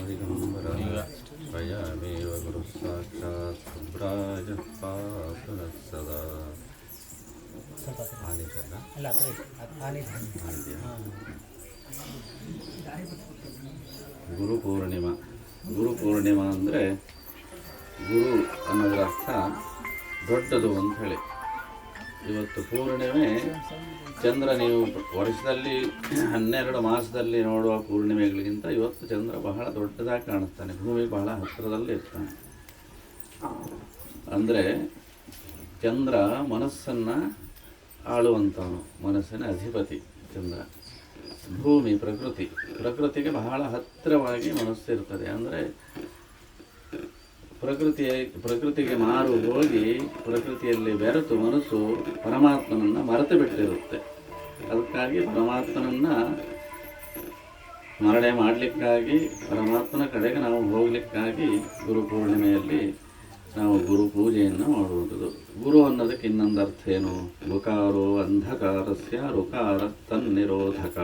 ದಿಗಂಬರಾಯ ಸ್ವಯಮೇವ ಗುರು ಸಾಕ್ಷಾತ್ ಶುಭ್ರಾಯ ಪಾಪನಃ ಸದಾ. ಗುರು ಪೂರ್ಣಿಮಾ. ಗುರು ಪೂರ್ಣಿಮಾ ಅಂದರೆ ಗುರು ಅನ್ನೋದರ ಅರ್ಥ ದೊಡ್ಡದು ಅಂತ ಹೇಳಿ. ಇವತ್ತು ಪೂರ್ಣಿಮೆ ಚಂದ್ರ, ನೀವು ವರ್ಷದಲ್ಲಿ 12 ಮಾಸದಲ್ಲಿ ನೋಡುವ ಪೂರ್ಣಿಮೆಗಳಿಗಿಂತ ಇವತ್ತು ಚಂದ್ರ ಬಹಳ ದೊಡ್ಡದಾಗಿ ಕಾಣಿಸ್ತಾನೆ, ಭೂಮಿ ಬಹಳ ಹತ್ತಿರದಲ್ಲಿ ಇರ್ತಾನೆ. ಅಂದರೆ ಚಂದ್ರ ಮನಸ್ಸನ್ನು ಆಳುವಂಥವನು, ಮನಸ್ಸಿನ ಅಧಿಪತಿ ಚಂದ್ರ. ಭೂಮಿ ಪ್ರಕೃತಿಗೆ ಬಹಳ ಹತ್ತಿರವಾಗಿ ಮನಸ್ಸು ಇರ್ತದೆ. ಅಂದರೆ ಪ್ರಕೃತಿಗೆ ಮಾರು ಹೋಗಿ ಪ್ರಕೃತಿಯಲ್ಲಿ ಬೆರೆತು ಮನಸ್ಸು ಪರಮಾತ್ಮನನ್ನು ಮರೆತು ಬಿಟ್ಟಿರುತ್ತೆ. ಅದಕ್ಕಾಗಿ ಪರಮಾತ್ಮನನ್ನು ಸ್ಮರಣೆ ಮಾಡಲಿಕ್ಕಾಗಿ, ಪರಮಾತ್ಮನ ಕಡೆಗೆ ನಾವು ಹೋಗಲಿಕ್ಕಾಗಿ ಗುರು ಪೂರ್ಣಿಮೆಯಲ್ಲಿ ನಾವು ಗುರು ಪೂಜೆಯನ್ನು ಮಾಡುವುದು. ಗುರು ಅನ್ನೋದಕ್ಕೆ ಇನ್ನೊಂದು ಅರ್ಥ ಏನು? ಗುಕಾರೋ ಅಂಧಕಾರಸ್ಯ ರುಕಾರ ತನ್ನಿರೋಧಕ.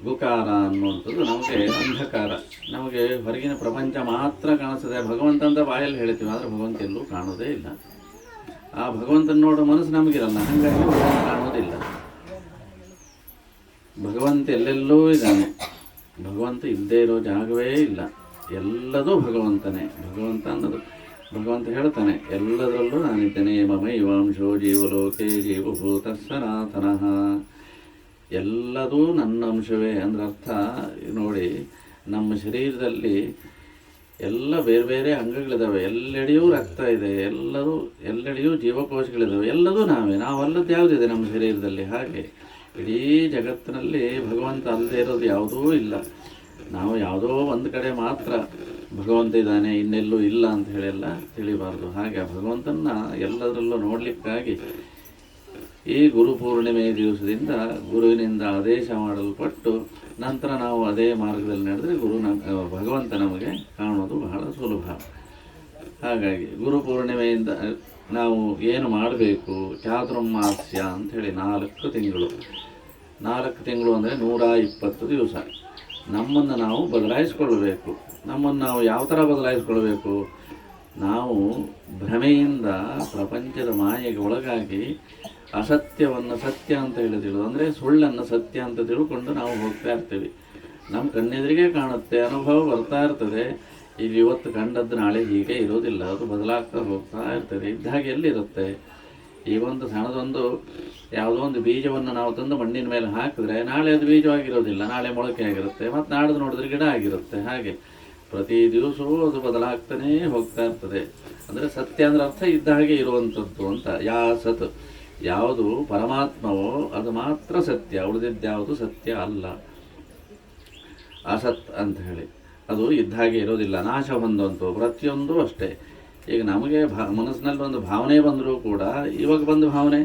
ಗುಕಾರ ಅನ್ನುವಂಥದ್ದು ನಮಗೆ ಅಂಧಕಾರ, ನಮಗೆ ಹೊರಗಿನ ಪ್ರಪಂಚ ಮಾತ್ರ ಕಾಣಿಸ್ತದೆ. ಭಗವಂತ ಅಂತ ಬಾಯಲ್ಲಿ ಹೇಳ್ತೀವಿ, ಆದರೆ ಭಗವಂತ ಎಲ್ಲೂ ಕಾಣೋದೇ ಇಲ್ಲ. ಆ ಭಗವಂತನ ನೋಡೋ ಮನಸ್ಸು ನಮಗಿರಲ್ಲ, ಹಾಗಾಗಿ ಕಾಣೋದಿಲ್ಲ. ಭಗವಂತ ಎಲ್ಲೆಲ್ಲೂ ಇದ್ದಾನೆ, ಭಗವಂತ ಇಲ್ಲದೇ ಇರೋ ಜಾಗವೇ ಇಲ್ಲ. ಎಲ್ಲದೂ ಭಗವಂತನೇ. ಭಗವಂತ ಅನ್ನೋದು ಭಗವಂತ ಹೇಳ್ತಾನೆ, ಎಲ್ಲದರಲ್ಲೂ ನಾನಿದ್ದೇನೆ. ಮಮೈವಾಂಶೋ ಜೀವಲೋಕೆ ಜೀವಭೂತ ಸನಾತನಃ. ಎಲ್ಲದೂ ನನ್ನ ಅಂಶವೇ ಅಂದ್ರೆ ಅರ್ಥ ನೋಡಿ, ನಮ್ಮ ಶರೀರದಲ್ಲಿ ಎಲ್ಲ ಬೇರೆ ಬೇರೆ ಅಂಗಗಳಿದ್ದಾವೆ, ಎಲ್ಲೆಡೆಯೂ ರಕ್ತ ಇದೆ, ಎಲ್ಲೆಡೆಯೂ ಜೀವಕೋಶಗಳಿದ್ದಾವೆ, ಎಲ್ಲದೂ ನಾವಲ್ಲದ್ದು ಯಾವುದಿದೆ ನಮ್ಮ ಶರೀರದಲ್ಲಿ. ಹಾಗೆ ಇಡೀ ಜಗತ್ತಿನಲ್ಲಿ ಭಗವಂತ ಅಲ್ಲದೆ ಇರೋದು ಯಾವುದೂ ಇಲ್ಲ. ನಾವು ಯಾವುದೋ ಒಂದು ಕಡೆ ಮಾತ್ರ ಭಗವಂತ ಇದ್ದಾನೆ, ಇನ್ನೆಲ್ಲೂ ಇಲ್ಲ ಅಂತ ಹೇಳೆಲ್ಲ ತಿಳಿಬಾರ್ದು. ಹಾಗೆ ಭಗವಂತನ ಎಲ್ಲದರಲ್ಲೂ ನೋಡಲಿಕ್ಕಾಗಿ ಈ ಗುರು ಪೂರ್ಣಿಮೆ ದಿವಸದಿಂದ ಗುರುವಿನಿಂದ ಆದೇಶ ಮಾಡಲ್ಪಟ್ಟು ನಂತರ ನಾವು ಅದೇ ಮಾರ್ಗದಲ್ಲಿ ನಡೆದರೆ ಭಗವಂತ ನಮಗೆ ಕಾಣೋದು ಬಹಳ ಸುಲಭ. ಹಾಗಾಗಿ ಗುರು ಪೂರ್ಣಿಮೆಯಿಂದ ನಾವು ಏನು ಮಾಡಬೇಕು? ಚಾತುರ್ಮಾಸ್ಯ ಅಂಥೇಳಿ 4 ತಿಂಗಳು. 4 ತಿಂಗಳು ಅಂದರೆ 120 ದಿವಸ. ನಮ್ಮನ್ನು ನಾವು ಬದಲಾಯಿಸ್ಕೊಳ್ಬೇಕು. ನಮ್ಮನ್ನು ನಾವು ಯಾವ ಥರ ಬದಲಾಯಿಸ್ಕೊಳ್ಬೇಕು? ನಾವು ಭ್ರಮೆಯಿಂದ ಪ್ರಪಂಚದ ಮಾಯೆಗೆ ಒಳಗಾಗಿ ಅಸತ್ಯವನ್ನು ಸತ್ಯ ಅಂತ ತಿಳಿದು, ಅಂದರೆ ಸುಳ್ಳನ್ನು ಸತ್ಯ ಅಂತ ತಿಳ್ಕೊಂಡು ನಾವು ಹೋಗ್ತಾ ಇರ್ತೀವಿ. ನಮ್ಮ ಕಣ್ಣೆದುರಿಗೆ ಕಾಣುತ್ತೆ, ಅನುಭವ ಬರ್ತಾ ಇರ್ತದೆ. ಈಗ ಇವತ್ತು ಕಂಡದ್ದು ನಾಳೆ ಹೀಗೆ ಇರೋದಿಲ್ಲ, ಅದು ಬದಲಾಗ್ತಾ ಹೋಗ್ತಾ ಇರ್ತದೆ. ಇದ್ದ ಹಾಗೆ ಎಲ್ಲಿರುತ್ತೆ? ಈಗ ಒಂದು ಸಣ್ಣದೊಂದು ಯಾವುದೋ ಒಂದು ಬೀಜವನ್ನು ನಾವು ತಂದು ಮಣ್ಣಿನ ಮೇಲೆ ಹಾಕಿದ್ರೆ ನಾಳೆ ಅದು ಬೀಜವಾಗಿರೋದಿಲ್ಲ, ನಾಳೆ ಮೊಳಕೆ ಆಗಿರುತ್ತೆ, ಮತ್ತು ನಾಡ್ದು ನೋಡಿದ್ರೆ ಗಿಡ ಆಗಿರುತ್ತೆ. ಹಾಗೆ ಪ್ರತಿ ದಿವಸವೂ ಅದು ಬದಲಾಗ್ತಾನೇ ಹೋಗ್ತಾ ಇರ್ತದೆ. ಅಂದರೆ ಸತ್ಯ ಅಂದರೆ ಅರ್ಥ ಇದ್ದ ಹಾಗೆ ಇರುವಂಥದ್ದು ಅಂತ. ಸತ್ ಯಾವುದು ಪರಮಾತ್ಮವೋ ಅದು ಮಾತ್ರ ಸತ್ಯ, ಉಳಿದಿದ್ದ್ಯಾವುದು ಸತ್ಯ ಅಲ್ಲ. ಅಸತ್ ಅಂತ ಹೇಳಿ ಅದು ಇದ್ದ ಹಾಗೆ ಇರೋದಿಲ್ಲ, ನಾಶ ಹೊಂದುವಂತು. ಪ್ರತಿಯೊಂದು ಅಷ್ಟೇ. ಈಗ ನಮಗೆ ಮನಸ್ಸಿನಲ್ಲಿ ಒಂದು ಭಾವನೆ ಬಂದರೂ ಕೂಡ ಇವಾಗ ಬಂದ ಭಾವನೆ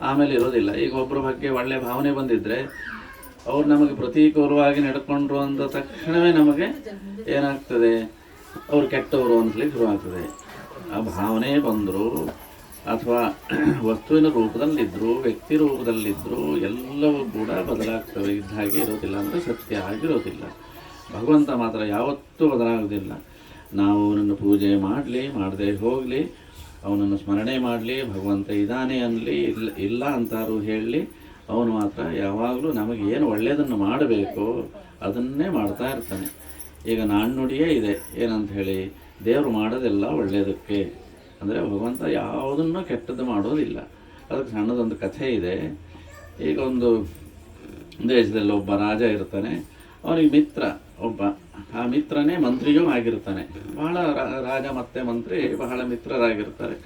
ಆಮೇಲೆ ಇರೋದಿಲ್ಲ. ಈಗ ಒಬ್ಬರ ಬಗ್ಗೆ ಒಳ್ಳೆಯ ಭಾವನೆ ಬಂದಿದ್ದರೆ ಅವ್ರು ನಮಗೆ ಪ್ರತೀಕೂಲವಾಗಿ ನಡ್ಕೊಂಡ್ರು ಅಂದ ತಕ್ಷಣವೇ ನಮಗೆ ಏನಾಗ್ತದೆ? ಅವ್ರು ಕೆಟ್ಟವರು ಅನ್ಸ್ಲಿಕ್ಕೆ ಶುರುವಾಗ್ತದೆ. ಆ ಭಾವನೆ ಬಂದರು ಅಥವಾ ವಸ್ತುವಿನ ರೂಪದಲ್ಲಿದ್ದರು, ವ್ಯಕ್ತಿ ರೂಪದಲ್ಲಿದ್ದರು, ಎಲ್ಲವೂ ಕೂಡ ಬದಲಾಗ್ತವೆ. ಇದ್ದ ಹಾಗೆ ಇರೋದಿಲ್ಲ, ಅಂದರೆ ಸತ್ಯ ಆಗಿರೋದಿಲ್ಲ. ಭಗವಂತ ಮಾತ್ರ ಯಾವತ್ತೂ ಬದಲಾಗೋದಿಲ್ಲ. ನಾವು ಅವನನ್ನು ಪೂಜೆ ಮಾಡಲಿ, ಮಾಡದೆ ಹೋಗಲಿ, ಅವನನ್ನು ಸ್ಮರಣೆ ಮಾಡಲಿ, ಭಗವಂತ ಇದ್ದಾನೆ ಅನ್ನಲಿ, ಇಲ್ಲ ಅಂತಾರು ಹೇಳಲಿ, ಅವನು ಮಾತ್ರ ಯಾವಾಗಲೂ ನಮಗೆ ಏನು ಒಳ್ಳೆಯದನ್ನು ಮಾಡಬೇಕೋ ಅದನ್ನೇ ಮಾಡ್ತಾ ಇರ್ತಾನೆ. ಈಗ ನಾಣ್ಣುಡಿಯೇ ಇದೆ, ಏನಂತ ಹೇಳಿ, ದೇವರು ಮಾಡೋದೆಲ್ಲ ಒಳ್ಳೆಯದಕ್ಕೆ. ಅಂದರೆ ಭಗವಂತ ಯಾವುದನ್ನು ಕೆಟ್ಟದ್ದು ಮಾಡೋದಿಲ್ಲ. ಅದಕ್ಕೆ ಸಣ್ಣದೊಂದು ಕಥೆ ಇದೆ. ಈಗ ಒಂದು ದೇಶದಲ್ಲಿ ಒಬ್ಬ ರಾಜ ಇರ್ತಾನೆ, ಅವನಿಗೆ ಮಿತ್ರ ಒಬ್ಬ. ಆ ಮಿತ್ರನೇ ಮಂತ್ರಿಯೂ ಆಗಿರ್ತಾನೆ. ಬಹಳ ರಾಜ ಮತ್ತು ಮಂತ್ರಿ ಬಹಳ ಮಿತ್ರರಾಗಿರ್ತಾರೆ.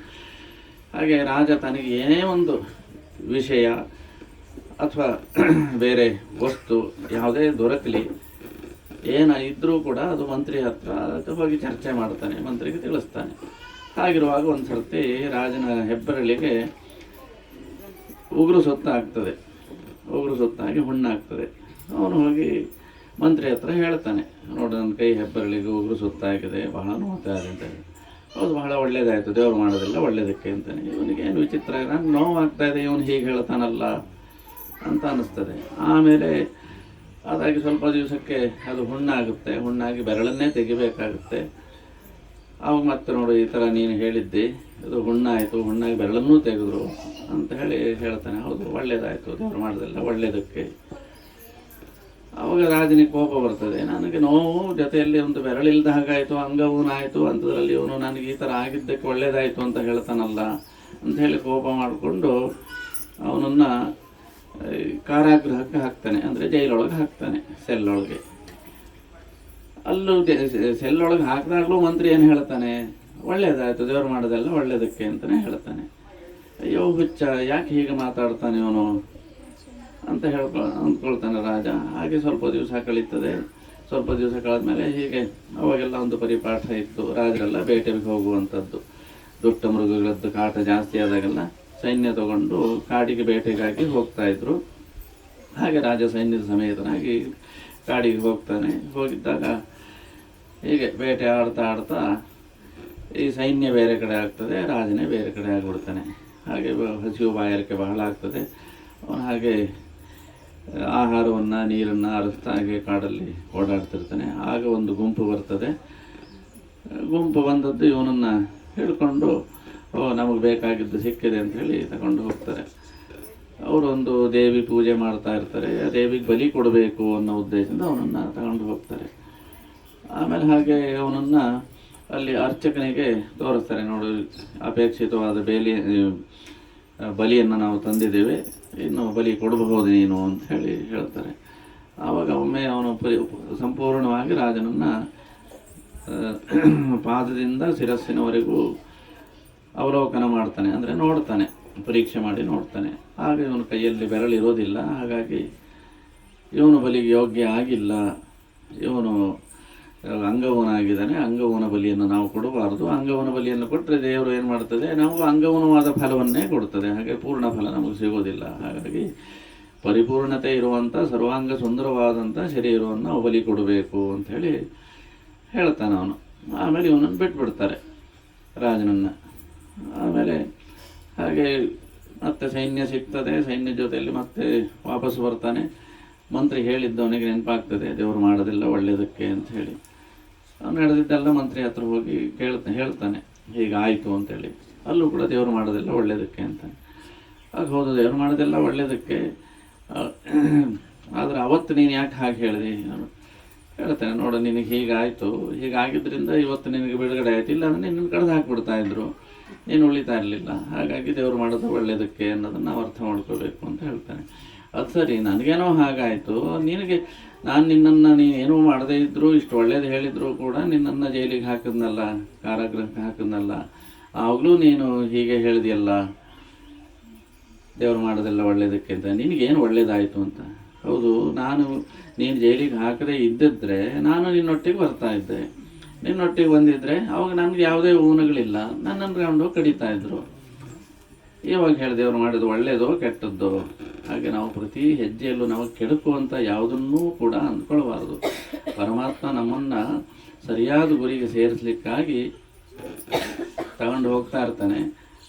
ಹಾಗೆ ರಾಜ ತನಗೆ ಏನೇ ಒಂದು ವಿಷಯ ಅಥವಾ ಬೇರೆ ವಸ್ತು ಯಾವುದೇ ದೊರಕಲಿ, ಏನ ಇದ್ದರೂ ಕೂಡ ಅದು ಮಂತ್ರಿ ಹತ್ರ ಹೋಗಿ ಚರ್ಚೆ ಮಾಡ್ತಾನೆ, ಮಂತ್ರಿಗೆ ತಿಳಿಸ್ತಾನೆ. ಹಾಗಿರುವಾಗ ಒಂದು ಸರ್ತಿ ರಾಜನ ಹೆಬ್ಬರಳಿಗೆ ಉಗುರು ಸುತ್ತಾಗ್ತದೆ. ಉಗುರು ಸುತ್ತಾಗಿ ಹುಣ್ಣಾಗ್ತದೆ. ಅವನು ಹೋಗಿ ಮಂತ್ರಿ ಹತ್ರ ಹೇಳ್ತಾನೆ, ನೋಡಿ ನನ್ನ ಕೈ ಹೆಬ್ಬರಳಿಗೆ ಉಗುರು ಸುತ್ತಾಗಿದೆ, ಬಹಳ ನೋಡ್ತಾ ಇದೆ ಅಂತ ಹೇಳಿ. ಹೌದು, ಬಹಳ ಒಳ್ಳೇದಾಯಿತು, ದೇವರು ಮಾಡೋದಿಲ್ಲ ಒಳ್ಳೇದಕ್ಕೆ ಅಂತಾನೆ. ಇವನಿಗೆ ಏನು ವಿಚಿತ್ರ, ನನಗೆ ನೋವಾಗ್ತಾ ಇದೆ, ಇವನು ಹೀಗೆ ಹೇಳ್ತಾನಲ್ಲ ಅಂತ ಅನ್ನಿಸ್ತದೆ. ಆಮೇಲೆ ಅದಾಗಿ ಸ್ವಲ್ಪ ದಿವಸಕ್ಕೆ ಅದು ಹುಣ್ಣಾಗುತ್ತೆ, ಹುಣ್ಣಾಗಿ ಬೆರಳನ್ನೇ ತೆಗಿಬೇಕಾಗುತ್ತೆ. ಅವಾಗ ಮತ್ತೆ ನೋಡು ಈ ಥರ ನೀನು ಹೇಳಿದ್ದೆ, ಅದು ಹುಣ್ಣಾಯಿತು, ಹುಣ್ಣಾಗಿ ಬೆರಳನ್ನೂ ತೆಗೆದ್ರು ಅಂತ ಹೇಳ್ತಾನೆ. ಹೌದು, ಒಳ್ಳೇದಾಯಿತು, ದೇವರು ಮಾಡೋದೆಲ್ಲ ಒಳ್ಳೇದಕ್ಕೆ. ಆವಾಗ ರಾಜನಿಗೆ ಕೋಪ ಬರ್ತದೆ, ನನಗೆ ನೋವು ಜೊತೆಯಲ್ಲಿ ಒಂದು ಬೆರಳಿಲ್ದ ಹಾಗಾಯಿತು, ಅಂಗವೂನಾಯಿತು, ಅಂಥದ್ರಲ್ಲಿ ಇವನು ನನಗೆ ಈ ಥರ ಆಗಿದ್ದಕ್ಕೆ ಒಳ್ಳೇದಾಯಿತು ಅಂತ ಹೇಳ್ತಾನಲ್ಲ ಅಂತ ಹೇಳಿ ಕೋಪ ಮಾಡಿಕೊಂಡು ಅವನನ್ನು ಕಾರಾಗೃಹಕ್ಕೆ ಹಾಕ್ತಾನೆ, ಅಂದರೆ ಜೈಲೊಳಗೆ ಹಾಕ್ತಾನೆ, ಸೆಲ್ಲೊಳಗೆ. ಅಲ್ಲೂ ಸೆಲ್ಲೊಳಗೆ ಹಾಕಿದಾಗಲೂ ಮಂತ್ರಿ ಏನು ಹೇಳ್ತಾನೆ, ಒಳ್ಳೇದಾಯಿತು, ದೇವರು ಮಾಡೋದೆಲ್ಲ ಒಳ್ಳೇದಕ್ಕೆ ಅಂತಲೇ ಹೇಳ್ತಾನೆ. ಅಯ್ಯೋ ಹುಚ್ಚ, ಯಾಕೆ ಹೀಗೆ ಮಾತಾಡ್ತಾನೆ ಇವನು ಅಂತ ಅಂದ್ಕೊಳ್ತಾನೆ ರಾಜ. ಹಾಗೆ ಸ್ವಲ್ಪ ದಿವಸ ಕಳೀತದೆ. ಸ್ವಲ್ಪ ದಿವಸ ಕಳೆದ್ಮೇಲೆ ಹೀಗೆ ಅವಾಗೆಲ್ಲ ಒಂದು ಪರಿಪಾಠ ಇತ್ತು, ರಾಜರೆಲ್ಲ ಬೇಟೆಗೆ ಹೋಗುವಂಥದ್ದು. ದುಷ್ಟ ಮೃಗಗಳದ್ದು ಕಾಟ ಜಾಸ್ತಿ ಆದಾಗೆಲ್ಲ ಸೈನ್ಯ ತಗೊಂಡು ಕಾಡಿಗೆ ಬೇಟೆಗಾಗಿ ಹೋಗ್ತಾಯಿದ್ರು. ಹಾಗೆ ರಾಜ ಸೈನ್ಯದ ಸಮೇತನಾಗಿ ಕಾಡಿಗೆ ಹೋಗ್ತಾನೆ. ಹೋಗಿದ್ದಾಗ ಹೀಗೆ ಬೇಟೆ ಆಡ್ತಾ ಈ ಸೈನ್ಯ ಬೇರೆ ಕಡೆ ಆಗ್ತದೆ, ರಾಜನೇ ಬೇರೆ ಕಡೆ ಆಗಿಬಿಡ್ತಾನೆ. ಹಾಗೆ ಹಸಿವು ಬಾಯಾರಿಕೆ ಬಹಳ ಆಗ್ತದೆ. ಅವನು ಹಾಗೆ ಆಹಾರವನ್ನು ನೀರನ್ನು ಅರಸ್ತಾ ಹಾಗೆ ಕಾಡಲ್ಲಿ ಓಡಾಡ್ತಿರ್ತಾನೆ. ಆಗ ಒಂದು ಗುಂಪು ಬರ್ತದೆ. ಗುಂಪು ಬಂದದ್ದು ಇವನನ್ನು ಹಿಡ್ಕೊಂಡು, ನಮಗೆ ಬೇಕಾಗಿದ್ದು ಸಿಕ್ಕಿದೆ ಅಂಥೇಳಿ ತಗೊಂಡು ಹೋಗ್ತಾರೆ. ಅವರೊಂದು ದೇವಿ ಪೂಜೆ ಮಾಡ್ತಾ ಇರ್ತಾರೆ. ಆ ದೇವಿಗೆ ಬಲಿ ಕೊಡಬೇಕು ಅನ್ನೋ ಉದ್ದೇಶದಿಂದ ಅವನನ್ನು ತಗೊಂಡು ಹೋಗ್ತಾರೆ. ಆಮೇಲೆ ಹಾಗೆ ಅವನನ್ನು ಅಲ್ಲಿ ಅರ್ಚಕನಿಗೆ ತೋರಿಸ್ತಾರೆ. ನೋಡು, ಅಪೇಕ್ಷಿತವಾದ ಬಲಿಯನ್ನು ನಾವು ತಂದಿದ್ದೇವೆ, ಇನ್ನು ಬಲಿ ಕೊಡಬಹುದು ನೀನು ಅಂತ ಹೇಳ್ತಾರೆ. ಆವಾಗ ಒಮ್ಮೆ ಅವನು ಸಂಪೂರ್ಣವಾಗಿ ರಾಜನನ್ನು ಪಾದದಿಂದ ಶಿರಸ್ಸಿನವರೆಗೂ ಅವಲೋಕನ ಮಾಡ್ತಾನೆ, ಅಂದರೆ ನೋಡ್ತಾನೆ, ಪರೀಕ್ಷೆ ಮಾಡಿ ನೋಡ್ತಾನೆ. ಆಗ ಇವನ ಕೈಯಲ್ಲಿ ಬೆರಳಿರೋದಿಲ್ಲ. ಹಾಗಾಗಿ ಇವನು ಬಲಿಗೆ ಯೋಗ್ಯ ಆಗಿಲ್ಲ, ಇವನು ಅಂಗವನಾಗಿದ್ದಾನೆ. ಅಂಗವನ ಬಲಿಯನ್ನು ನಾವು ಕೊಡಬಾರ್ದು. ಅಂಗವನ ಬಲಿಯನ್ನು ಕೊಟ್ಟರೆ ದೇವರು ಏನು ಮಾಡ್ತದೆ, ನಾವು ಅಂಗವನವಾದ ಫಲವನ್ನೇ ಕೊಡ್ತದೆ. ಹಾಗೆ ಪೂರ್ಣ ಫಲ ನಮಗೆ ಸಿಗೋದಿಲ್ಲ. ಹಾಗಾಗಿ ಪರಿಪೂರ್ಣತೆ ಇರುವಂಥ ಸರ್ವಾಂಗ ಸುಂದರವಾದಂಥ ಶರೀರವನ್ನು ಬಲಿ ಕೊಡಬೇಕು ಅಂಥೇಳಿ ಹೇಳ್ತಾನೆ ಅವನು. ಆಮೇಲೆ ಇವನನ್ನು ಬಿಟ್ಬಿಡ್ತಾರೆ, ರಾಜನನ್ನು. ಆಮೇಲೆ ಹಾಗೆ ಮತ್ತೆ ಸೈನ್ಯ ಸಿಗ್ತದೆ. ಸೈನ್ಯ ಜೊತೆಯಲ್ಲಿ ಮತ್ತೆ ವಾಪಸ್ ಬರ್ತಾನೆ. ಮಂತ್ರಿ ಹೇಳಿದ್ದವನಿಗೆ ನೆನಪಾಗ್ತದೆ, ದೇವರು ಮಾಡೋದಿಲ್ಲ ಒಳ್ಳೆಯದಕ್ಕೆ ಅಂತ ಹೇಳಿ. ಅವನು ನಡೆದಿದ್ದೆಲ್ಲ ಮಂತ್ರಿ ಹತ್ರ ಹೋಗಿ ಹೇಳ್ತಾನೆ, ಹೀಗಾಯಿತು ಅಂತೇಳಿ. ಅಲ್ಲೂ ಕೂಡ ದೇವರು ಮಾಡೋದಿಲ್ಲ ಒಳ್ಳೆಯದಕ್ಕೆ ಅಂತಾನೆ. ಆಗ ಹೌದು, ದೇವರು ಮಾಡೋದೆಲ್ಲ ಒಳ್ಳೆಯದಕ್ಕೆ, ಆದರೆ ಅವತ್ತು ನೀನು ಯಾಕೆ ಹಾಗೆ ಹೇಳಿದೆ? ಹೇಳ್ತಾನೆ, ನೋಡು, ನಿನಗೆ ಹೀಗಾಯಿತು, ಹೀಗಾಗಿದ್ದರಿಂದ ಇವತ್ತು ನಿನಗೆ ಬಿಡುಗಡೆ ಆಯಿತು, ಇಲ್ಲಾಂದರೆ ನಿನ್ನನ್ನು ಕಳೆದು ಹಾಕಿಬಿಡ್ತಾಯಿದ್ರು, ನೀನು ಉಳಿತಾ ಇರಲಿಲ್ಲ. ಹಾಗಾಗಿ ದೇವರು ಮಾಡೋದು ಒಳ್ಳೆಯದಕ್ಕೆ ಅನ್ನೋದನ್ನು ನಾವು ಅರ್ಥ ಮಾಡ್ಕೋಬೇಕು ಅಂತ ಹೇಳ್ತಾನೆ. ಅದು ಸರಿ, ನನಗೇನೋ ಹಾಗಾಯಿತು, ನಾನು ನಿನ್ನನ್ನು ನೀನೇನೂ ಮಾಡದೇ ಇದ್ದರೂ, ಇಷ್ಟು ಒಳ್ಳೇದು ಹೇಳಿದರೂ ಕೂಡ ನಿನ್ನನ್ನು ಜೈಲಿಗೆ ಹಾಕಿದ್ನಲ್ಲ, ಕಾರಾಗೃಹಕ್ಕೆ ಹಾಕಿದ್ನಲ್ಲ, ಆವಾಗಲೂ ನೀನು ಹೀಗೆ ಹೇಳಿದೆಯಲ್ಲ, ದೇವರು ಮಾಡೋದೆಲ್ಲ ಒಳ್ಳೆಯದಕ್ಕೆ ಅಂತ. ನಿನಗೇನು ಒಳ್ಳೇದಾಯಿತು ಅಂತ? ಹೌದು, ನೀನು ಜೈಲಿಗೆ ಹಾಕದೇ ಇದ್ದಿದ್ರೆ ನಾನು ನಿನ್ನೊಟ್ಟಿಗೆ ಬರ್ತಾ ಇದ್ದೆ. ನಿನ್ನೊಟ್ಟಿಗೆ ಬಂದಿದ್ದರೆ ಅವಾಗ ನನಗೆ ಯಾವುದೇ ಊನಗಳಿಲ್ಲ, ನನ್ನನ್ನು ತಗೊಂಡು ಕಡಿತಾ ಇದ್ದರು. ಇವಾಗ ಹೇಳಿದೆ, ದೇವರು ಮಾಡೋದು ಒಳ್ಳೆಯದೋ ಕೆಟ್ಟದ್ದೋ? ಹಾಗೆ ನಾವು ಪ್ರತಿ ಹೆಜ್ಜೆಯಲ್ಲೂ ನಾವು ಕೆಡುಕುವಂಥ ಯಾವುದನ್ನೂ ಕೂಡ ಅಂದ್ಕೊಳ್ಬಾರ್ದು. ಪರಮಾತ್ಮ ನಮ್ಮನ್ನು ಸರಿಯಾದ ಗುರಿಗೆ ಸೇರಿಸ್ಲಿಕ್ಕಾಗಿ ತಗೊಂಡು ಹೋಗ್ತಾ ಇರ್ತಾನೆ.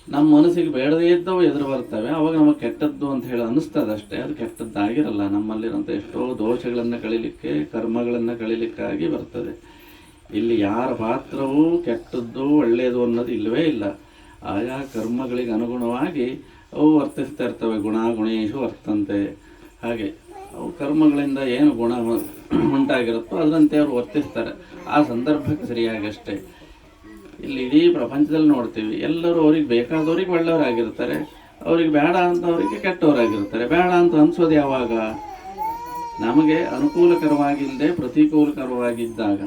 ನಮ್ಮ ಮನಸ್ಸಿಗೆ ಬೇಡದೇ ಇದ್ದವು ಎದುರು ಬರ್ತವೆ. ಅವಾಗ ನಮಗೆ ಕೆಟ್ಟದ್ದು ಅಂತ ಹೇಳಿ ಅನ್ನಿಸ್ತದೆ ಅಷ್ಟೇ, ಅದು ಕೆಟ್ಟದ್ದಾಗಿರಲ್ಲ. ನಮ್ಮಲ್ಲಿರೋಂಥ ಎಷ್ಟೋ ದೋಷಗಳನ್ನು ಕಳೀಲಿಕ್ಕೆ, ಕರ್ಮಗಳನ್ನು ಕಳೀಲಿಕ್ಕಾಗಿ ಬರ್ತದೆ. ಇಲ್ಲಿ ಯಾರ ಪಾತ್ರವೂ ಕೆಟ್ಟದ್ದು ಒಳ್ಳೆಯದು ಅನ್ನೋದು ಇಲ್ಲವೇ ಇಲ್ಲ. ಆಯಾ ಕರ್ಮಗಳಿಗೆ ಅನುಗುಣವಾಗಿ ಅವು ವರ್ತಿಸ್ತಾ ಇರ್ತವೆ. ಗುಣೇಶು ವರ್ತಂತೆ. ಹಾಗೆ ಅವು ಕರ್ಮಗಳಿಂದ ಏನು ಗುಣ ಉಂಟಾಗಿರುತ್ತೋ ಅದರಂತೆ ಅವರು ವರ್ತಿಸ್ತಾರೆ, ಆ ಸಂದರ್ಭಕ್ಕೆ ಸರಿಯಾಗಿ ಅಷ್ಟೇ. ಇಲ್ಲಿ ಇಡೀ ಪ್ರಪಂಚದಲ್ಲಿ ನೋಡ್ತೀವಿ, ಎಲ್ಲರೂ ಅವ್ರಿಗೆ ಬೇಕಾದವ್ರಿಗೆ ಒಳ್ಳೆಯವರಾಗಿರ್ತಾರೆ, ಅವ್ರಿಗೆ ಬೇಡ ಅಂತವ್ರಿಗೆ ಕೆಟ್ಟವರಾಗಿರ್ತಾರೆ. ಬೇಡ ಅಂತ ಅನಿಸೋದು ಯಾವಾಗ? ನಮಗೆ ಅನುಕೂಲಕರವಾಗಿಲ್ಲದೆ ಪ್ರತಿಕೂಲಕರವಾಗಿದ್ದಾಗ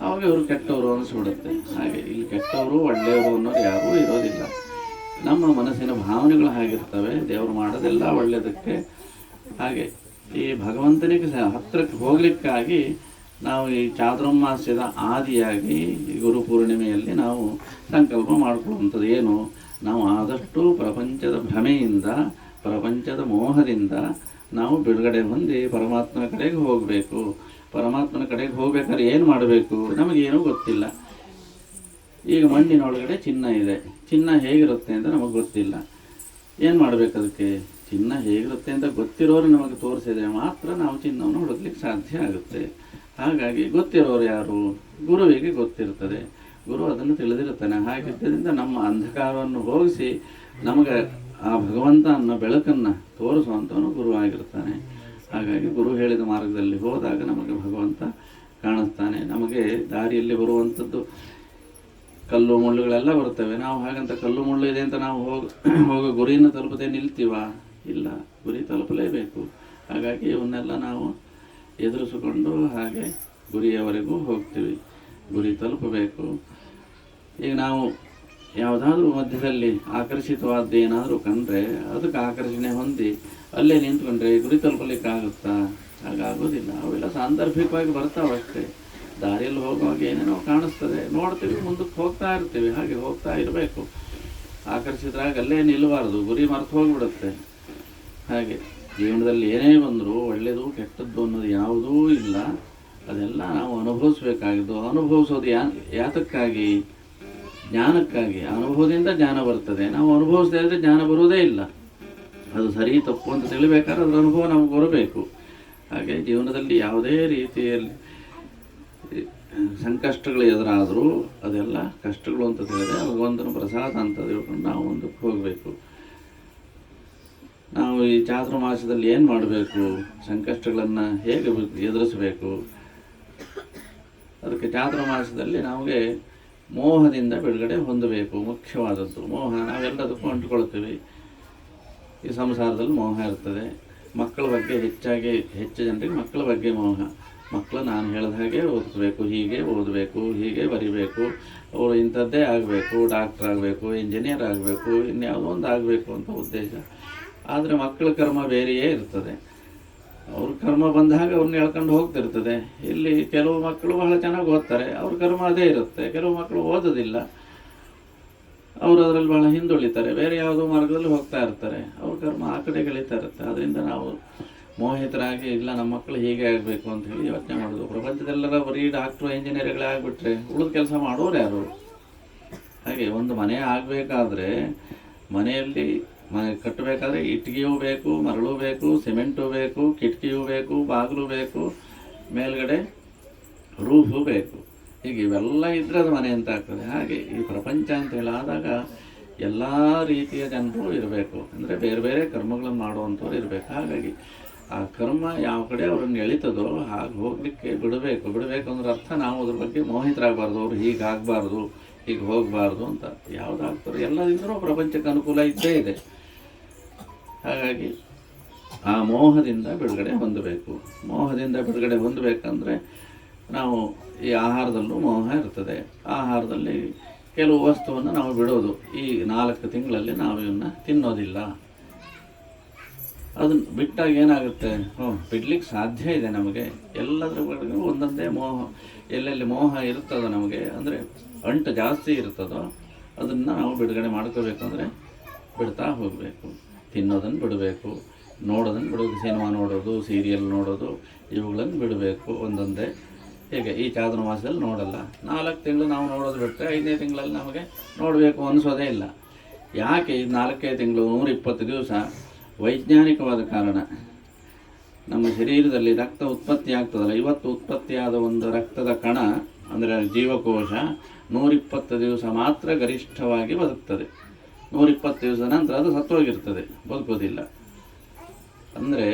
ಆವಾಗ ಇವರು ಕೆಟ್ಟವರು ಅನಿಸ್ಬಿಡುತ್ತೆ. ಹಾಗೆ ಇಲ್ಲಿ ಕೆಟ್ಟವರು ಒಳ್ಳೆಯವರು ಅನ್ನೋರು ಯಾರೂ ಇರೋದಿಲ್ಲ. ನಮ್ಮ ಮನಸ್ಸಿನ ಭಾವನೆಗಳು ಹಾಗಿರ್ತವೆ. ದೇವರು ಮಾಡೋದೆಲ್ಲ ಒಳ್ಳೆಯದಕ್ಕೆ. ಹಾಗೆ ಈ ಭಗವಂತನಿಗೆ ಹತ್ತಿರಕ್ಕೆ ಹೋಗಲಿಕ್ಕಾಗಿ ನಾವು ಈ ಚಾತುರ್ಮಾಸ್ಯದ ಆದಿಯಾಗಿ ಈ ಗುರುಪೂರ್ಣಿಮೆಯಲ್ಲಿ ನಾವು ಸಂಕಲ್ಪ ಮಾಡ್ಕೊಳ್ಳುವಂಥದ್ದು ಏನು? ನಾವು ಆದಷ್ಟು ಪ್ರಪಂಚದ ಭ್ರಮೆಯಿಂದ, ಪ್ರಪಂಚದ ಮೋಹದಿಂದ ನಾವು ಬಿಡುಗಡೆ ಹೊಂದಿ ಪರಮಾತ್ಮನ ಕಡೆಗೆ ಹೋಗಬೇಕು. ಪರಮಾತ್ಮನ ಕಡೆಗೆ ಹೋಗ್ಬೇಕಾದ್ರೆ ಏನು ಮಾಡಬೇಕು? ನಮಗೇನೂ ಗೊತ್ತಿಲ್ಲ. ಈಗ ಮಣ್ಣಿನೊಳಗಡೆ ಚಿನ್ನ ಇದೆ, ಚಿನ್ನ ಹೇಗಿರುತ್ತೆ ಅಂತ ನಮಗೆ ಗೊತ್ತಿಲ್ಲ. ಏನು ಮಾಡಬೇಕು ಅದಕ್ಕೆ? ಚಿನ್ನ ಹೇಗಿರುತ್ತೆ ಅಂತ ಗೊತ್ತಿರೋರು ನಮಗೆ ತೋರಿಸಿದರೆ ಮಾತ್ರ ನಾವು ಚಿನ್ನವನ್ನು ಹುಡುಕ್ಲಿಕ್ಕೆ ಸಾಧ್ಯ ಆಗುತ್ತೆ. ಹಾಗಾಗಿ ಗೊತ್ತಿರೋರು ಯಾರು? ಗುರುವಿಗೆ ಗೊತ್ತಿರ್ತದೆ, ಗುರು ಅದನ್ನು ತಿಳಿದಿರ್ತಾನೆ. ಹಾಗಿದ್ದರಿಂದ ನಮ್ಮ ಅಂಧಕಾರವನ್ನು ಹೋಗಿಸಿ ನಮಗೆ ಆ ಭಗವಂತ ಅನ್ನೋ ಬೆಳಕನ್ನು ತೋರಿಸುವಂಥವನು ಗುರುವಾಗಿರ್ತಾನೆ. ಹಾಗಾಗಿ ಗುರು ಹೇಳಿದ ಮಾರ್ಗದಲ್ಲಿ ಹೋದಾಗ ನಮಗೆ ಭಗವಂತ ಕಾಣಿಸ್ತಾನೆ. ನಮಗೆ ದಾರಿಯಲ್ಲಿ ಬರುವಂಥದ್ದು ಕಲ್ಲು ಮುಳ್ಳುಗಳೆಲ್ಲ ಬರ್ತವೆ. ನಾವು ಹಾಗಂತ ಕಲ್ಲು ಮುಳ್ಳು ಇದೆ ಅಂತ ನಾವು ಹೋಗಿ ಗುರಿಯನ್ನು ತಲುಪದೆ ನಿಲ್ತೀವ? ಇಲ್ಲ, ಗುರಿ ತಲುಪಲೇಬೇಕು. ಹಾಗಾಗಿ ಇವನ್ನೆಲ್ಲ ನಾವು ಎದುರಿಸಿಕೊಂಡು ಹಾಗೆ ಗುರಿಯವರೆಗೂ ಹೋಗ್ತೀವಿ. ಗುರಿ ತಲುಪಬೇಕು. ಈಗ ನಾವು ಯಾವುದಾದ್ರೂ ಮಧ್ಯದಲ್ಲಿ ಆಕರ್ಷಿತವಾದ್ದು ಏನಾದರೂ ಕಂಡ್ರೆ ಅದಕ್ಕೆ ಆಕರ್ಷಣೆ ಹೊಂದಿ ಅಲ್ಲೇ ನಿಂತ್ಕೊಂಡ್ರೆ ಗುರಿ ತಲುಪಲಿಕ್ಕಾಗುತ್ತಾ? ಹಾಗಾಗೋದಿಲ್ಲ. ಅವೆಲ್ಲ ಸಾಂದರ್ಭಿಕವಾಗಿ ಬರ್ತಾವಷ್ಟೇ. ದಾರಿಯಲ್ಲಿ ಹೋಗುವಾಗ ಏನೇನೋ ಕಾಣಿಸ್ತದೆ, ನೋಡ್ತೀವಿ, ಮುಂದಕ್ಕೆ ಹೋಗ್ತಾ ಇರ್ತೀವಿ. ಹಾಗೆ ಹೋಗ್ತಾ ಇರಬೇಕು. ಆಕರ್ಷಿತರಾಗಿ ಅಲ್ಲೇ ನಿಲ್ಲಬಾರ್ದು, ಗುರಿ ಮರೆತು ಹೋಗಿಬಿಡುತ್ತೆ. ಹಾಗೆ ಜೀವನದಲ್ಲಿ ಏನೇ ಬಂದರೂ ಒಳ್ಳೆಯದು ಕೆಟ್ಟದ್ದು ಅನ್ನೋದು ಯಾವುದೂ ಇಲ್ಲ. ಅದೆಲ್ಲ ನಾವು ಅನುಭವಿಸ್ಬೇಕಾಗಿದ್ದು. ಅನುಭವಿಸೋದು ಯಾತಕ್ಕಾಗಿ? ಜ್ಞಾನಕ್ಕಾಗಿ. ಅನುಭವದಿಂದ ಜ್ಞಾನ ಬರ್ತದೆ. ನಾವು ಅನುಭವಿಸದೇ ಇದ್ದರೆ ಜ್ಞಾನ ಬರುವುದೇ ಇಲ್ಲ. ಅದು ಸರಿ ತಪ್ಪು ಅಂತ ತಿಳಿಬೇಕಾದ್ರೆ ಅದರ ಅನುಭವ ನಮಗೆ ಬರಬೇಕು. ಹಾಗೆ ಜೀವನದಲ್ಲಿ ಯಾವುದೇ ರೀತಿಯಲ್ಲಿ ಸಂಕಷ್ಟಗಳು ಎದುರಾದರೂ ಅದೆಲ್ಲ ಕಷ್ಟಗಳು ಅಂತ ತಿಳಿದ್ರೆ ಭಗವಂತನ ಪ್ರಸಾದ ಅಂತ ತಿಳ್ಕೊಂಡು ನಾವು ಮುಂದಕ್ಕೆ ಹೋಗಬೇಕು. ನಾವು ಈ ಚಾತುರ್ಮಾಸದಲ್ಲಿ ಏನು ಮಾಡಬೇಕು? ಸಂಕಷ್ಟಗಳನ್ನು ಹೇಗೆ ಎದುರಿಸಬೇಕು? ಅದಕ್ಕೆ ಚಾತುರ್ಮಾಸದಲ್ಲಿ ನಮಗೆ ಮೋಹದಿಂದ ಬಿಡುಗಡೆ ಹೊಂದಬೇಕು. ಮುಖ್ಯವಾದದ್ದು ಮೋಹ. ನಾವೆಲ್ಲದಕ್ಕೂ ಅಂಟುಕೊಳ್ತೀವಿ. ಈ ಸಂಸಾರದಲ್ಲಿ ಮೋಹ ಇರ್ತದೆ. ಮಕ್ಕಳ ಬಗ್ಗೆ ಹೆಚ್ಚು ಜನರಿಗೆ ಮಕ್ಕಳ ಬಗ್ಗೆ ಮೋಹ. ಮಕ್ಕಳು ನಾನು ಹೇಳಿದ ಹಾಗೆ ಓದಿಸ್ಬೇಕು, ಹೀಗೆ ಓದಬೇಕು, ಹೀಗೆ ಬರಿಬೇಕು, ಅವರು ಇಂಥದ್ದೇ ಆಗಬೇಕು, ಡಾಕ್ಟ್ರ್ ಆಗಬೇಕು, ಇಂಜಿನಿಯರ್ ಆಗಬೇಕು, ಇನ್ಯಾವುದೋ ಒಂದು ಆಗಬೇಕು ಅಂತ ಉದ್ದೇಶ. ಆದರೆ ಮಕ್ಕಳ ಕರ್ಮ ಬೇರೆಯೇ ಇರ್ತದೆ. ಅವ್ರ ಕರ್ಮ ಬಂದಾಗ ಅವ್ರನ್ನ ಎಳ್ಕೊಂಡು ಹೋಗ್ತಿರ್ತದೆ. ಇಲ್ಲಿ ಕೆಲವು ಮಕ್ಕಳು ಬಹಳ ಚೆನ್ನಾಗಿ ಓದ್ತಾರೆ, ಅವ್ರ ಕರ್ಮ ಅದೇ ಇರುತ್ತೆ. ಕೆಲವು ಮಕ್ಕಳು ಓದೋದಿಲ್ಲ, ಅವರು ಅದರಲ್ಲಿ ಬಹಳ ಹಿಂದುಳಿತಾರೆ, ಬೇರೆ ಯಾವುದೋ ಮಾರ್ಗದಲ್ಲಿ ಹೋಗ್ತಾ ಇರ್ತಾರೆ, ಅವ್ರ ಕರ್ಮ ಆ ಕಡೆ ಗೆಳೀತಾ ಇರುತ್ತೆ. ಅದರಿಂದ ನಾವು ಮೋಹಿತರಾಗಿ ಇಲ್ಲ ನಮ್ಮ ಮಕ್ಕಳು ಹೀಗೆ ಆಗಬೇಕು ಅಂತ ಹೇಳಿ ಯೋಚನೆ ಮಾಡೋದು. ಪ್ರಪಂಚದೆಲ್ಲರ ಬರೀ ಡಾಕ್ಟ್ರು ಇಂಜಿನಿಯರ್ಗಳೇ ಆಗಿಬಿಟ್ರೆ ಉಳಿದ ಕೆಲಸ ಮಾಡೋರು ಯಾರು? ಹಾಗೆ ಒಂದು ಮನೆ ಆಗಬೇಕಾದ್ರೆ ಮನೆಯಲ್ಲಿ ಮನೆ ಕಟ್ಟಬೇಕಾದ್ರೆ ಇಟ್ಟಿಗೆಯೂ ಬೇಕು, ಮರಳು ಬೇಕು, ಸಿಮೆಂಟು ಬೇಕು, ಕಿಟಕಿಯೂ ಬೇಕು, ಬಾಗಿಲು ಬೇಕು, ಮೇಲ್ಗಡೆ ರೂಫು ಬೇಕು. ಹೀಗೆ ಇವೆಲ್ಲ ಇದ್ರೆ ಅದು ಮನೆ ಅಂತ ಆಗ್ತದೆ. ಹಾಗೆ ಈ ಪ್ರಪಂಚ ಅಂತ ಹೇಳಾದಾಗ ಎಲ್ಲ ರೀತಿಯ ಜನರು ಇರಬೇಕು. ಅಂದರೆ ಬೇರೆ ಬೇರೆ ಕರ್ಮಗಳನ್ನು ಮಾಡುವಂಥವ್ರು ಇರಬೇಕು. ಹಾಗಾಗಿ ಆ ಕರ್ಮ ಯಾವ ಕಡೆ ಅವ್ರನ್ನ ಎಳಿತದೋ ಹಾಗೆ ಹೋಗಲಿಕ್ಕೆ ಬಿಡಬೇಕು. ಅಂದ್ರೆ ಅರ್ಥ ನಾವು ಅದ್ರ ಬಗ್ಗೆ ಮೋಹಿತರಾಗಬಾರ್ದು. ಅವ್ರು ಹೀಗಾಗಬಾರ್ದು, ಹೀಗೆ ಹೋಗಬಾರ್ದು ಅಂತ. ಯಾವುದಾಗ್ತಾರೆ ಎಲ್ಲದಿಂದಲೂ ಪ್ರಪಂಚಕ್ಕೆ ಅನುಕೂಲ ಇದ್ದೇ ಇದೆ. ಹಾಗಾಗಿ ಆ ಮೋಹದಿಂದ ಬಿಡುಗಡೆ ಹೊಂದಬೇಕು. ಮೋಹದಿಂದ ಬಿಡುಗಡೆ ಹೊಂದಬೇಕಂದ್ರೆ ನಾವು ಈ ಆಹಾರದಲ್ಲೂ ಮೋಹ ಇರ್ತದೆ. ಆಹಾರದಲ್ಲಿ ಕೆಲವು ವಸ್ತುವನ್ನು ನಾವು ಬಿಡೋದು. ಈ 4 ತಿಂಗಳಲ್ಲಿ ನಾವು ಇವನ್ನ ತಿನ್ನೋದಿಲ್ಲ. ಅದನ್ನು ಬಿಟ್ಟಾಗ ಏನಾಗುತ್ತೆ? ಬಿಡ್ಲಿಕ್ಕೆ ಸಾಧ್ಯ ಇದೆ ನಮಗೆ. ಎಲ್ಲದರ ಬಗ್ಗೆ ಒಂದೊಂದೇ ಮೋಹ. ಎಲ್ಲೆಲ್ಲಿ ಮೋಹ ಇರ್ತದೋ ನಮಗೆ, ಅಂದರೆ ಅಂಟು ಜಾಸ್ತಿ ಇರ್ತದೋ ಅದನ್ನು ನಾವು ಬಿಡುಗಡೆ ಮಾಡ್ಕೋಬೇಕಂದ್ರೆ ಬಿಡ್ತಾ ಹೋಗಬೇಕು. ತಿನ್ನೋದನ್ನು ಬಿಡಬೇಕು, ನೋಡೋದನ್ನು ಬಿಡಬೇಕು. ಸಿನಿಮಾ ನೋಡೋದು, ಸೀರಿಯಲ್ ನೋಡೋದು ಇವುಗಳನ್ನು ಬಿಡಬೇಕು ಒಂದೊಂದೇ. ಹೇಗೆ ಈ ಚಾತುರ್ಮಾಸದಲ್ಲಿ ನೋಡಲ್ಲ. 4 ತಿಂಗಳು ನಾವು ನೋಡೋದು ಬಿಟ್ಟರೆ 5ನೇ ತಿಂಗಳಲ್ಲಿ ನಮಗೆ ನೋಡಬೇಕು ಅನಿಸೋದೇ ಇಲ್ಲ. ಯಾಕೆ ಈ 4 ತಿಂಗಳು 120 ದಿವಸ? ವೈಜ್ಞಾನಿಕವಾದ ಕಾರಣ. ನಮ್ಮ ಶರೀರದಲ್ಲಿ ರಕ್ತ ಉತ್ಪತ್ತಿ ಆಗ್ತದಲ್ಲ, ಇವತ್ತು ಉತ್ಪತ್ತಿಯಾದ ಒಂದು ರಕ್ತದ ಕಣ ಅಂದರೆ ಜೀವಕೋಶ 120 ದಿವಸ ಮಾತ್ರ ಗರಿಷ್ಠವಾಗಿ ಬದುಕ್ತದೆ. 120 ದಿವಸದ ನಂತರ ಅದು ಸತ್ತೋಗಿರ್ತದೆ, ಬದುಕೋದಿಲ್ಲ. ಅಂದರೆ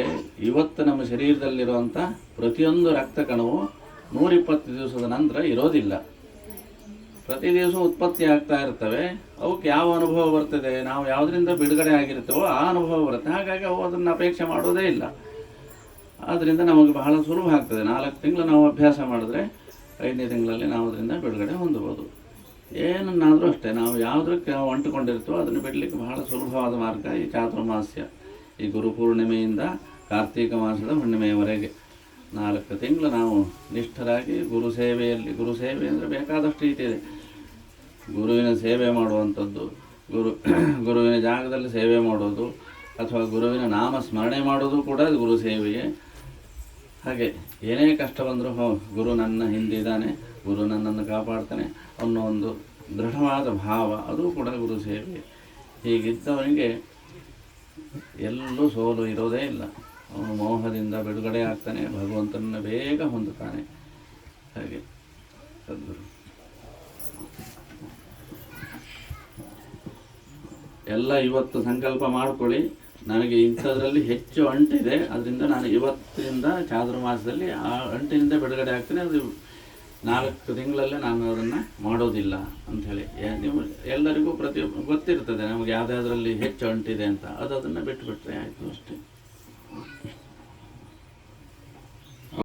ಇವತ್ತು ನಮ್ಮ ಶರೀರದಲ್ಲಿರುವಂಥ ಪ್ರತಿಯೊಂದು ರಕ್ತ ಕಣವು 120 ದಿವಸದ ನಂತರ ಇರೋದಿಲ್ಲ. ಪ್ರತಿ ದಿವಸ ಉತ್ಪತ್ತಿ ಆಗ್ತಾ ಇರ್ತವೆ. ಅವಕ್ಕೆ ಯಾವ ಅನುಭವ ಬರ್ತದೆ? ನಾವು ಯಾವುದರಿಂದ ಬಿಡುಗಡೆ ಆಗಿರ್ತೇವೋ ಆ ಅನುಭವ ಬರುತ್ತೆ. ಹಾಗಾಗಿ ಅವು ಅದನ್ನು ಅಪೇಕ್ಷೆ ಮಾಡೋದೇ ಇಲ್ಲ. ಆದ್ದರಿಂದ ನಮಗೆ ಬಹಳ ಸುಲಭ ಆಗ್ತದೆ. 4 ತಿಂಗಳು ನಾವು ಅಭ್ಯಾಸ ಮಾಡಿದ್ರೆ 5ನೇ ತಿಂಗಳಲ್ಲಿ ನಾವು ಅದರಿಂದ ಬಿಡುಗಡೆ ಹೊಂದಬಹುದು. ಏನನ್ನಾದರೂ ಅಷ್ಟೇ, ನಾವು ಯಾವುದಕ್ಕೆ ನಾವು ಅಂಟುಕೊಂಡಿರ್ತೇವೋ ಅದನ್ನು ಬಿಡಲಿಕ್ಕೆ ಬಹಳ ಸುಲಭವಾದ ಮಾರ್ಗ ಈ ಚಾತುರ್ಮಾಸ್ಯ. ಈ ಗುರುಪೂರ್ಣಿಮೆಯಿಂದ ಕಾರ್ತೀಕ ಮಾಸದ ಹುಣ್ಣಿಮೆಯವರೆಗೆ 4 ತಿಂಗಳು ನಾವು ನಿಷ್ಠರಾಗಿ ಗುರು ಸೇವೆ ಅಂದರೆ ಬೇಕಾದಷ್ಟು ರೀತಿ ಇದೆ. ಗುರುವಿನ ಸೇವೆ ಮಾಡುವಂಥದ್ದು, ಗುರುವಿನ ಜಾಗದಲ್ಲಿ ಸೇವೆ ಮಾಡೋದು, ಅಥವಾ ಗುರುವಿನ ನಾಮ ಸ್ಮರಣೆ ಮಾಡೋದು ಕೂಡ ಗುರು ಸೇವೆಯೇ. ಹಾಗೆ ಏನೇ ಕಷ್ಟ ಬಂದರೂ ಗುರು ನನ್ನ ಹಿಂದಿದ್ದಾನೆ, ಗುರು ನನ್ನನ್ನು ಕಾಪಾಡ್ತಾನೆ ಅನ್ನೋ ಒಂದು ದೃಢವಾದ ಭಾವ, ಅದು ಕೂಡ ಗುರು ಸೇವೆ. ಹೀಗಿದ್ದವನಿಗೆ ಎಲ್ಲೂ ಸೋಲು ಇರೋದೇ ಇಲ್ಲ. ಅವನು ಮೋಹದಿಂದ ಬಿಡುಗಡೆ ಆಗ್ತಾನೆ, ಭಗವಂತನನ್ನು ಬೇಗ ಹೊಂದುತ್ತಾನೆ. ಹಾಗೆ ಸದ್ಗುರು ಎಲ್ಲ ಇವತ್ತು ಸಂಕಲ್ಪ ಮಾಡ್ಕೊಳ್ಳಿ, ನನಗೆ ಇಂಥದ್ರಲ್ಲಿ ಹೆಚ್ಚು ಅಂಟಿದೆ, ಅದರಿಂದ ನಾನು ಇವತ್ತಿನಿಂದ ಚಾತುರ್ಮಾಸದಲ್ಲಿ ಆ ಅಂಟಿನಿಂದ ಬಿಡುಗಡೆ ಆಗ್ತೇನೆ. ಅದು 4 ತಿಂಗಳಲ್ಲೇ ನಾನು ಅದನ್ನು ಮಾಡೋದಿಲ್ಲ ಅಂಥೇಳಿ. ನೀವು ಎಲ್ಲರಿಗೂ ಗೊತ್ತಿರ್ತದೆ ನಮಗೆ ಯಾವುದಾದ್ರಲ್ಲಿ ಹೆಚ್ಚು ಅಂಟಿದೆ ಅಂತ, ಅದನ್ನು ಬಿಟ್ಟುಬಿಟ್ರೆ ಆಯಿತು ಅಷ್ಟೇ.